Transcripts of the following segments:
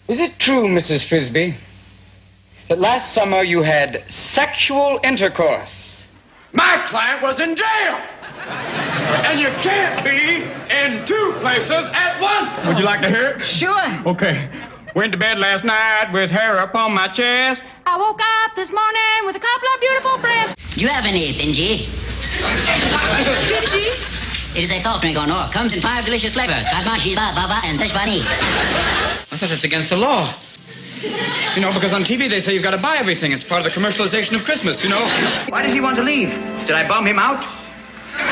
Is it true, Mrs. Frisbee, that last summer you had sexual intercourse? My client was in jail! And you can't be in two places at once! Would you like to hear it? Sure. Okay. Went to bed last night with hair up on my chest. I woke up this morning with a couple of beautiful breasts. Do you have any Bingy? Genie? It is a soft drink on Mork. Comes in 5 delicious flavors. Plasma, cheese, baba, and fresh vanille. I thought that's against the law. You know, because on TV they say you've got to buy everything. It's part of the commercialization of Christmas, you know. Why did he want to leave? Did I bum him out?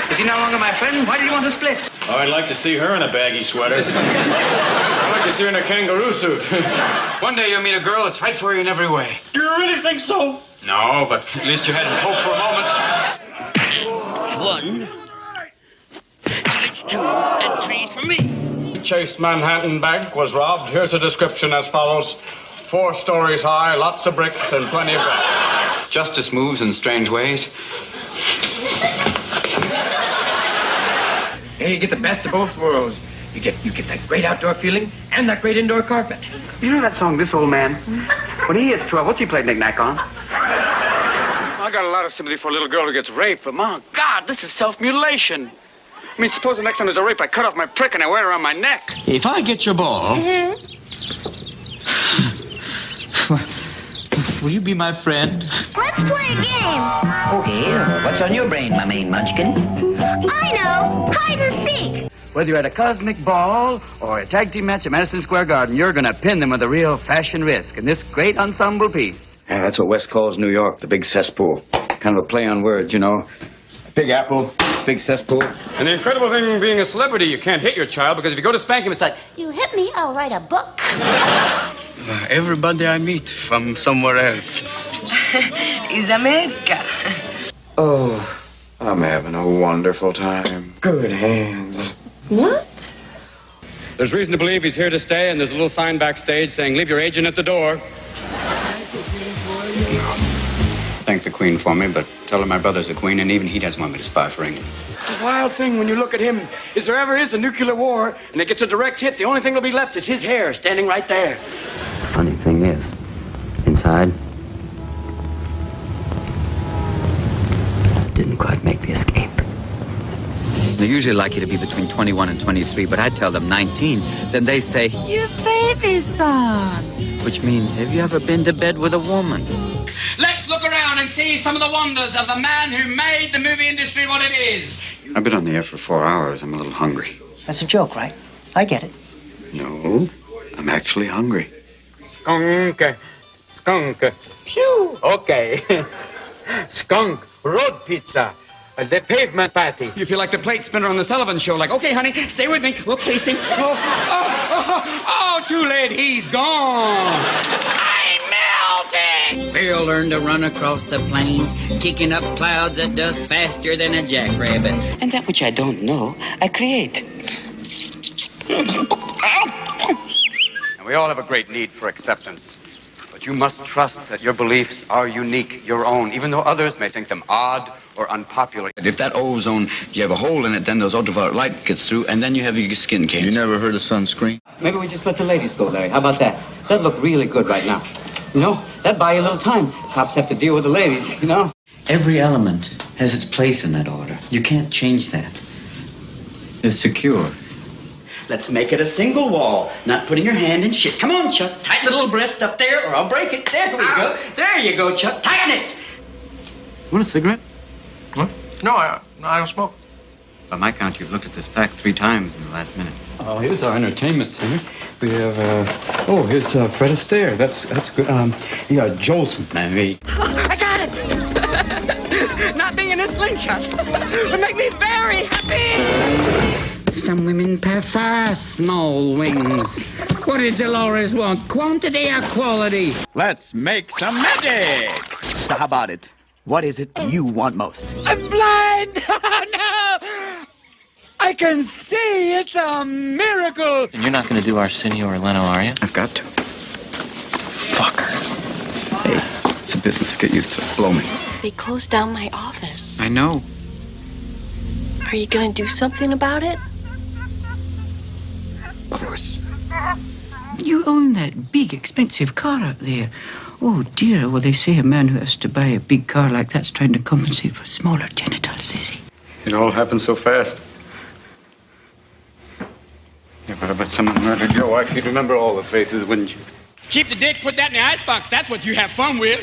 Is he no longer my friend? Why did he want to split? Oh, I'd like to see her in a baggy sweater. I'd like to see her in a kangaroo suit. One day you'll meet a girl that's right for you in every way. Do you really think so? No, but at least you had hope for a moment. It's 1. It's 2 and 3 for me. Chase Manhattan Bank was robbed. Here's a description as follows. 4 stories high, lots of bricks, and plenty of grass. Justice moves in strange ways. Hey, you get the best of both worlds. You get that great outdoor feeling and that great indoor carpet. You know that song, This Old Man? When he hits 12, what's he play knick-knack on? I got a lot of sympathy for a little girl who gets raped, but my God, this is self-mutilation. I mean, suppose the next time there's a rape, I cut off my prick and I wear it around my neck. If I get your ball, will you be my friend? Let's play a game. Okay, what's on your brain, my main munchkin? I know. Hide and seek. Whether you're at a cosmic ball or a tag team match at Madison Square Garden, you're going to pin them with a real fashion risk in this great ensemble piece. Yeah, that's what West calls New York, the big cesspool. Kind of a play on words, you know. Big apple, big cesspool. And the incredible thing being a celebrity, you can't hit your child because if you go to spank him, it's like, You hit me, I'll write a book. Everybody I meet from somewhere else. Is America. Oh, I'm having a wonderful time. Good hands. What? there's reason to believe he's here to stay, and there's a little sign backstage saying, leave your agent at the door. Thank the Queen for me, but tell her my brother's a queen, and even he doesn't want me to spy for England. The wild thing when you look at him is there ever is a nuclear war, and it gets a direct hit, the only thing that'll be left is his hair standing right there. Funny thing is, inside, didn't quite make the escape. They usually like you to be between 21 and 23, but I tell them 19. Then they say, Your baby son. which means, have you ever been to bed with a woman? Let's look around and see some of the wonders of the man who made the movie industry what it is. I've been on the air for 4 hours. I'm a little hungry. That's a joke, right? I get it. No, I'm actually hungry. Skunk. Phew. Okay. Skunk. Road pizza. The pavement patty. You feel like the plate spinner on the Sullivan Show. Like, okay, honey, stay with me. Okay, stay. Oh, too late. He's gone. I'm melting. We'll learn to run across the plains, kicking up clouds of dust faster than a jackrabbit. And that which I don't know, I create. And we all have a great need for acceptance. But you must trust that your beliefs are unique, your own, even though others may think them odd or unpopular. If that ozone, you have a hole in it, then those ultraviolet light gets through, and then you have your skin cancer. You never heard of sunscreen? Maybe we just let the ladies go, Larry. How about that? That'd look really good right now. You know, that'd buy you a little time. Cops have to deal with the ladies, you know? Every element has its place in that order. You can't change that. It's secure. Let's make it a single wall, not putting your hand in shit. Come on, Chuck. Tighten the little breast up there, or I'll break it. There we go. There you go, Chuck. Tighten it. Want a cigarette? What? No, I don't smoke. By my count, you've looked at this pack 3 times in the last minute. Oh, here's our entertainment center. We have, here's Fred Astaire. That's good. Yeah, Jolson. Maybe. I got it. Not being in a slingshot would make me very happy. Some women prefer small wings. What did Dolores want? Quantity or quality? Let's make some magic. So how about it? What is it you want most? I'm blind. Oh, no. I can see. It's a miracle. And you're not going to do Arsenio or Leno, are you? I've got to. Fucker. Hey, it's a business. Get used to it. Blow me. They closed down my office. I know. Are you gonna do something about it? Of course. You own that big, expensive car out there. Oh, dear. Well, they say a man who has to buy a big car like that's trying to compensate for smaller genitals, is he? It all happened so fast. Yeah, but I bet someone murdered your wife. You'd remember all the faces, wouldn't you? Keep the dick, put that in the icebox. That's what you have fun with.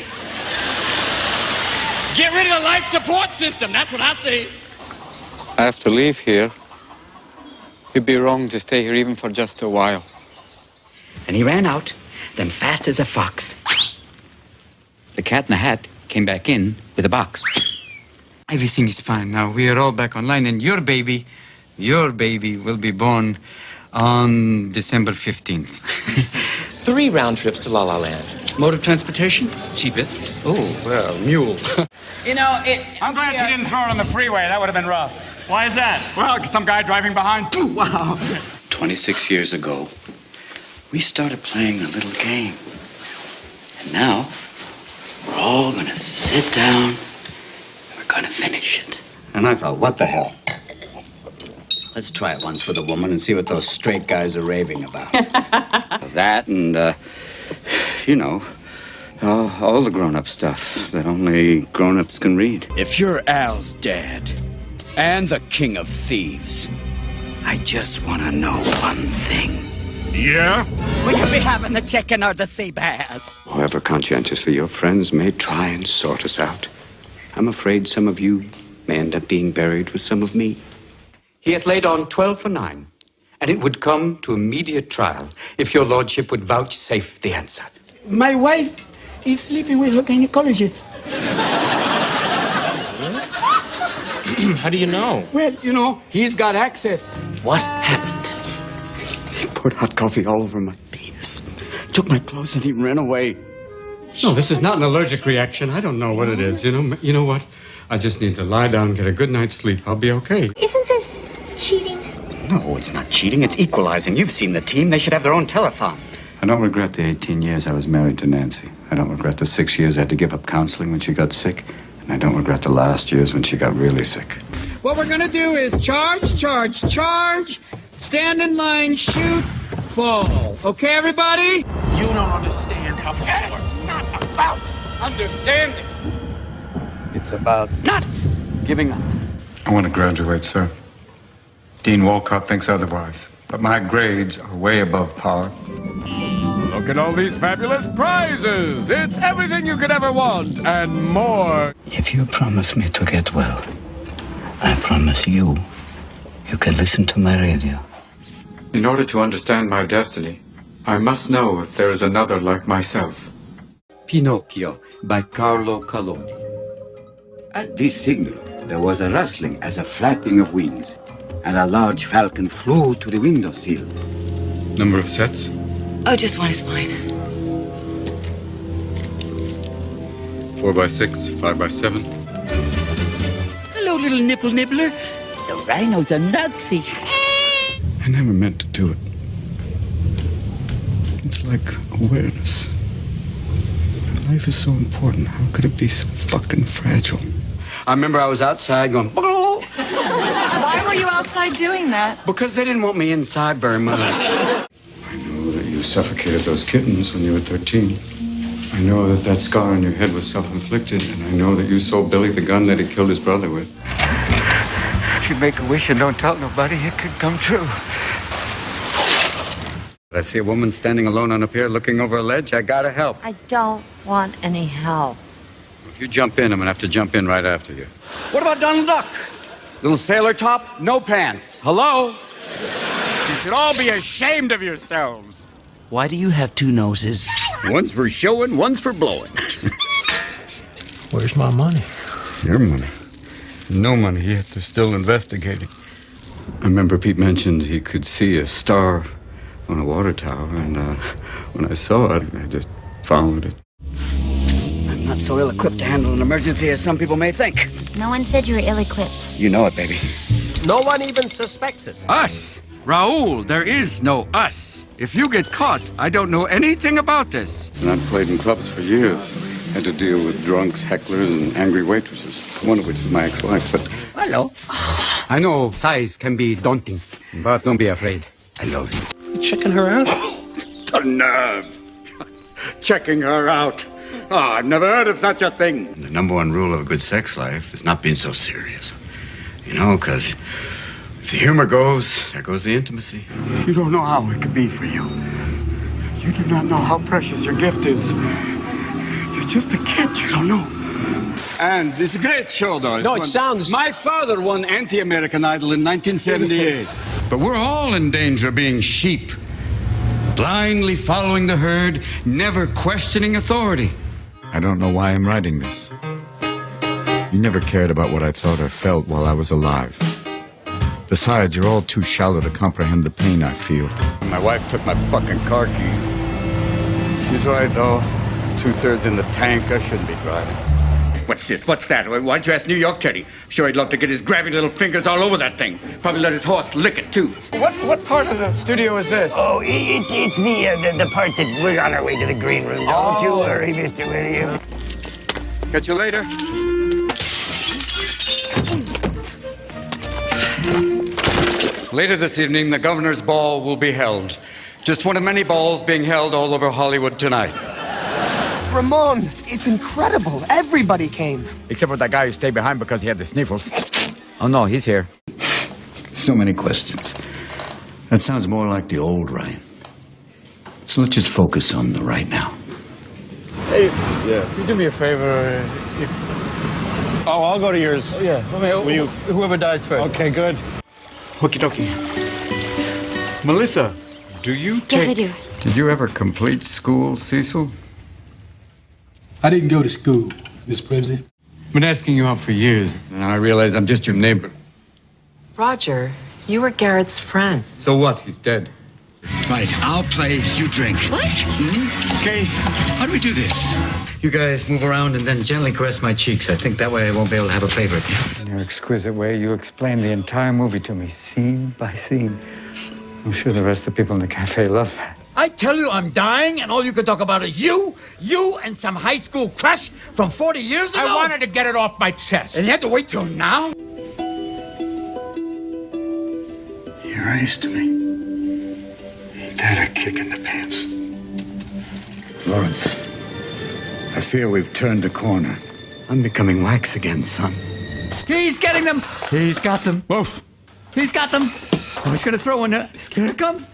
Get rid of the life support system. That's what I say. I have to leave here. It'd be wrong to stay here even for just a while. And he ran out, then fast as a fox. The cat in the hat came back in with a box. Everything is fine now. We are all back online, and your baby will be born on December 15th. 3 round trips to La La Land. Mode of transportation? Cheapest. Oh, well, mule. You know, I'm glad you didn't throw it on the freeway. That would have been rough. Why is that? Well, some guy driving behind. Wow. 26 years ago, we started playing a little game. And now, we're all gonna sit down and we're gonna finish it. And I thought, what the hell? Let's try it once with a woman and see what those straight guys are raving about. That and, you know, all the grown-up stuff that only grown-ups can read. If you're Al's dad and the king of thieves, I just want to know one thing. Yeah? Will you be having the chicken or the sea bass? However conscientiously your friends may try and sort us out, I'm afraid some of you may end up being buried with some of me. He hath laid on 12 for 9, and it would come to immediate trial if your lordship would vouchsafe the answer. My wife is sleeping with her gynecologist. How do you know? Well, you know, he's got access. What happened? He poured hot coffee all over my penis, took my clothes, and he ran away. No, this is not an allergic reaction. I don't know what it is. You know what? I just need to lie down, get a good night's sleep. I'll be okay. Isn't this cheating? No, it's not cheating. It's equalizing. You've seen the team. They should have their own telethon. I don't regret the 18 years I was married to Nancy. I don't regret the 6 years I had to give up counseling when she got sick. And I don't regret the last years when she got really sick. What we're gonna do is charge, stand in line, shoot, fall. Okay, everybody? You don't understand how it works. It's not about understanding. It's about Not giving up. I want to graduate, sir. Dean Walcott thinks otherwise. But my grades are way above par. Look at all these fabulous prizes. It's everything you could ever want and more. If you promise me to get well, I promise you can listen to my radio. In order to understand my destiny, I must know if there is another like myself. Pinocchio by Carlo Collodi. At this signal, there was a rustling as a flapping of wings, and a large falcon flew to the windowsill. Number of sets? Oh, just one is fine. 4 by 6, 5 by 7. Hello, little nipple nibbler. The rhinos are Nazi. I never meant to do it. It's like awareness. Life is so important. How could it be so fucking fragile? I remember I was outside going, Why were you outside doing that? because they didn't want me inside very much. I know that you suffocated those kittens when you were 13. I know that that scar on your head was self-inflicted, and I know that you sold Billy the gun that he killed his brother with. If you make a wish and don't tell nobody, it could come true. I see a woman standing alone on a pier looking over a ledge. I gotta help. I don't want any help. If you jump in, I'm gonna have to jump in right after you. What about Donald Duck? Little sailor top, no pants. Hello? You should all be ashamed of yourselves. Why do you have 2 noses? One's for showing, one's for blowing. Where's my money? Your money? No money yet. They're still investigating. I remember Pete mentioned he could see a star on a water tower, and when I saw it, I just followed it. I'm not so ill-equipped to handle an emergency as some people may think. No one said you were ill-equipped. You know it, baby. No one even suspects it. Us? Raoul, there is no us. If you get caught, I don't know anything about this. And I've played in clubs for years. Had to deal with drunks, hecklers, and angry waitresses, one of which is my ex-wife, but... Hello. I know size can be daunting, but don't be afraid. I love you. You checking her out? The nerve. Checking her out. Oh, I've never heard of such a thing. The number one rule of a good sex life is not being so serious. You know, because if the humor goes, there goes the intimacy. You don't know how it could be for you. You do not know how precious your gift is. You're just a kid. You don't know. And it's a great show, though. No, it sounds... My father won Anti-American Idol in 1978. But we're all in danger of being sheep. Blindly following the herd, never questioning authority. I don't know why I'm writing this. You never cared about what I thought or felt while I was alive. Besides, you're all too shallow to comprehend the pain I feel. My wife took my fucking car keys. She's right, though. 2/3 in the tank. I shouldn't be driving. What's this? What's that? Why'd you ask New York Teddy? Sure, he'd love to get his grabby little fingers all over that thing. Probably let his horse lick it, too. What part of the studio is this? Oh, it's the part that we're on our way to the green room. Don't you worry, Mr. William. Catch you later. Later this evening, the governor's ball will be held. Just one of many balls being held all over Hollywood tonight. Ramon, it's incredible. Everybody came. Except for that guy who stayed behind because he had the sniffles. Oh, no, he's here. So many questions. That sounds more like the old Ryan. So let's just focus on the right now. Hey, you do me a favor. Oh, I'll go to yours. Oh, yeah. Whoever dies first. Okay, good. Okie dokie. Melissa, do you take... Yes, I do. Did you ever complete school, Cecil? I didn't go to school, Mr. President. I've been asking you out for years, and I realize I'm just your neighbor. Roger, you were Garrett's friend. So what? He's dead. Right, I'll play, you drink. What? Okay, how do we do this? You guys move around and then gently caress my cheeks. I think that way I won't be able to have a favorite. In your exquisite way, you explained the entire movie to me, scene by scene. I'm sure the rest of the people in the cafe love that. I tell you I'm dying, and all you can talk about is you and some high school crush from 40 years ago? I wanted to get it off my chest. And you had to wait till now? He raised me. Ain't that a kick in the pants? Lawrence, I fear we've turned a corner. I'm becoming wax again, son. He's getting them. He's got them. Woof. He's got them. Oh, he's gonna throw one. Here it comes.